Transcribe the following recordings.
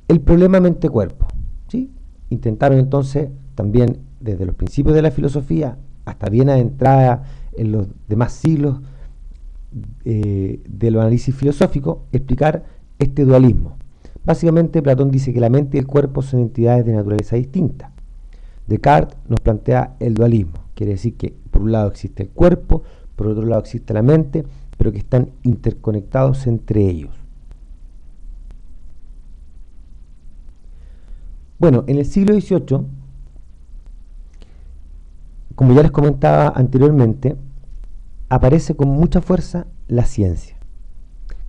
el problema mente-cuerpo, ¿sí? Intentaron entonces también desde los principios de la filosofía hasta bien adentrada en los demás siglos de los análisis filosóficos, explicar este dualismo. Básicamente Platón dice que la mente y el cuerpo son entidades de naturaleza distinta. Descartes nos plantea el dualismo, quiere decir que por un lado existe el cuerpo, por otro lado existe la mente, pero que están interconectados entre ellos. Bueno, en el siglo XVIII, como ya les comentaba anteriormente, aparece con mucha fuerza la ciencia.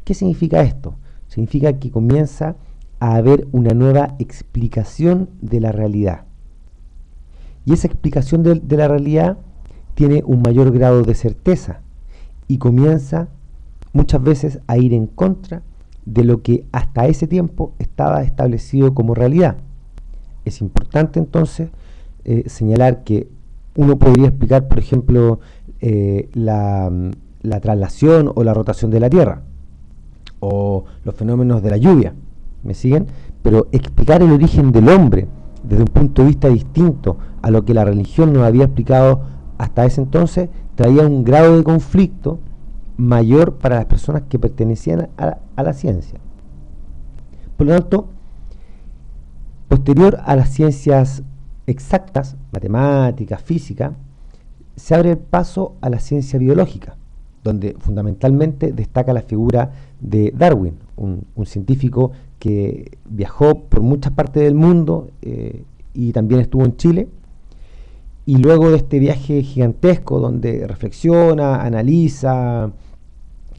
¿Qué significa esto? Significa que comienza a haber una nueva explicación de la realidad. Y esa explicación de la realidad tiene un mayor grado de certeza y comienza muchas veces a ir en contra de lo que hasta ese tiempo estaba establecido como realidad. Es importante entonces señalar que uno podría explicar, por ejemplo, la traslación o la rotación de la Tierra, o los fenómenos de la lluvia, ¿me siguen? Pero explicar el origen del hombre desde un punto de vista distinto a lo que la religión nos había explicado hasta ese entonces, traía un grado de conflicto mayor para las personas que pertenecían a la ciencia. Por lo tanto, posterior a las ciencias exactas, matemáticas, física, se abre el paso a la ciencia biológica, donde fundamentalmente destaca la figura de Darwin, un científico que viajó por muchas partes del mundo y también estuvo en Chile. Y luego de este viaje gigantesco donde reflexiona, analiza,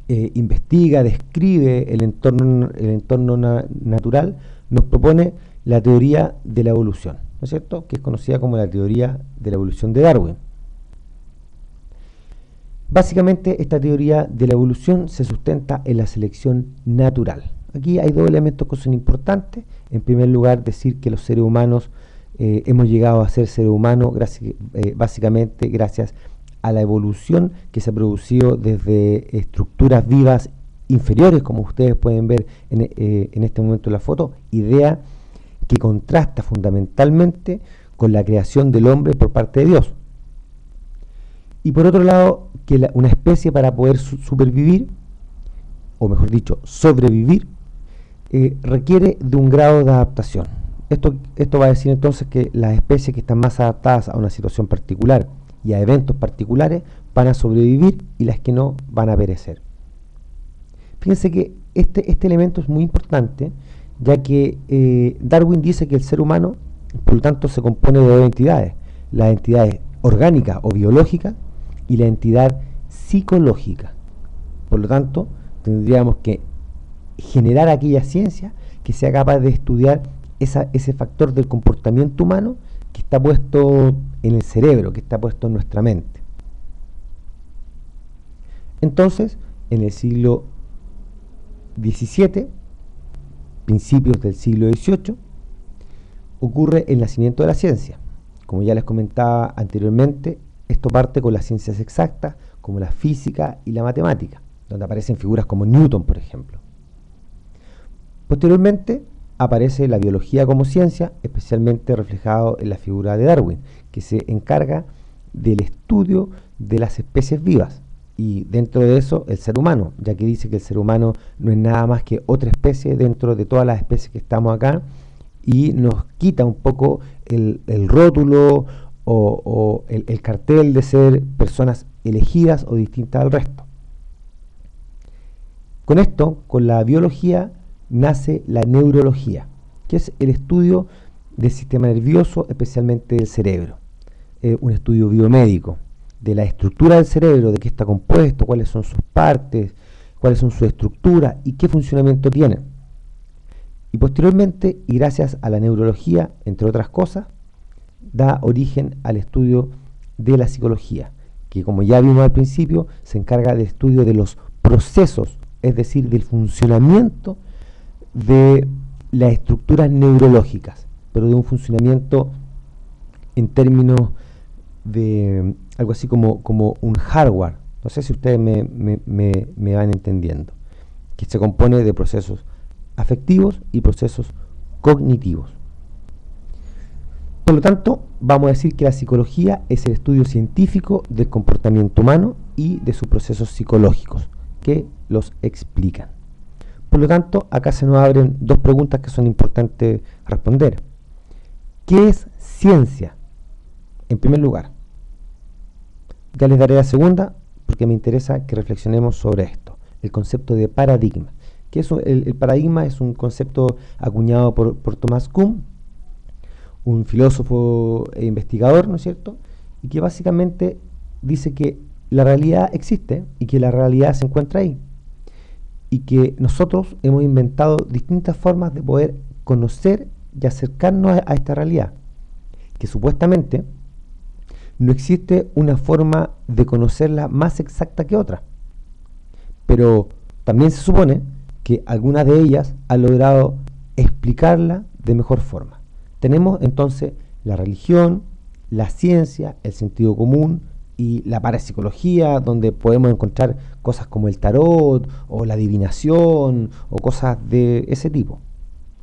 investiga, describe el entorno natural, nos propone la teoría de la evolución, ¿no es cierto?, que es conocida como la teoría de la evolución de Darwin. Básicamente, esta teoría de la evolución se sustenta en la selección natural. Aquí hay dos elementos que son importantes. En primer lugar, decir que los seres humanos hemos llegado a ser seres humanos básicamente gracias a la evolución que se ha producido desde estructuras vivas inferiores, como ustedes pueden ver en este momento en la foto, idea que contrasta fundamentalmente con la creación del hombre por parte de Dios. Y por otro lado, que una especie para poder supervivir, o mejor dicho, sobrevivir, requiere de un grado de adaptación. Esto va a decir entonces que las especies que están más adaptadas a una situación particular y a eventos particulares van a sobrevivir y las que no van a perecer. Fíjense que este elemento es muy importante, ya que Darwin dice que el ser humano, por lo tanto, se compone de dos entidades: la entidad orgánica o biológica y la entidad psicológica. Por lo tanto, tendríamos que generar aquella ciencia que sea capaz de estudiar ese factor del comportamiento humano que está puesto en el cerebro, que está puesto en nuestra mente. Entonces, en el siglo XVII, principios del siglo XVIII, ocurre el nacimiento de la ciencia. Como ya les comentaba anteriormente, esto parte con las ciencias exactas, como la física y la matemática, donde aparecen figuras como Newton, por ejemplo. Posteriormente aparece la biología como ciencia, especialmente reflejado en la figura de Darwin, que se encarga del estudio de las especies vivas, y dentro de eso el ser humano, ya que dice que el ser humano no es nada más que otra especie dentro de todas las especies que estamos acá, y nos quita un poco el rótulo o el cartel de ser personas elegidas o distintas al resto. Con esto, con la biología, nace la neurología, que es el estudio del sistema nervioso, especialmente del cerebro. Un estudio biomédico de la estructura del cerebro, de qué está compuesto, cuáles son sus partes, cuáles son sus estructuras y qué funcionamiento tienen. Y posteriormente, y gracias a la neurología, entre otras cosas, da origen al estudio de la psicología, que, como ya vimos al principio, se encarga del estudio de los procesos, es decir, del funcionamiento de las estructuras neurológicas, pero de un funcionamiento en términos de algo así como un hardware. No sé si ustedes me van entendiendo, que se compone de procesos afectivos y procesos cognitivos. Por lo tanto, vamos a decir que la psicología es el estudio científico del comportamiento humano y de sus procesos psicológicos que los explican. Por lo tanto, acá se nos abren dos preguntas que son importantes responder. ¿Qué es ciencia? En primer lugar. Ya les daré la segunda porque me interesa que reflexionemos sobre esto, el concepto de paradigma. ¿Qué es el paradigma? Es un concepto acuñado por Thomas Kuhn, un filósofo e investigador, ¿no es cierto? Y que básicamente dice que la realidad existe y que la realidad se encuentra ahí. Y que nosotros hemos inventado distintas formas de poder conocer y acercarnos a esta realidad. Que supuestamente no existe una forma de conocerla más exacta que otra. Pero también se supone que alguna de ellas ha logrado explicarla de mejor forma. Tenemos entonces la religión, la ciencia, el sentido común y la parapsicología, donde podemos encontrar cosas como el tarot o la adivinación o cosas de ese tipo.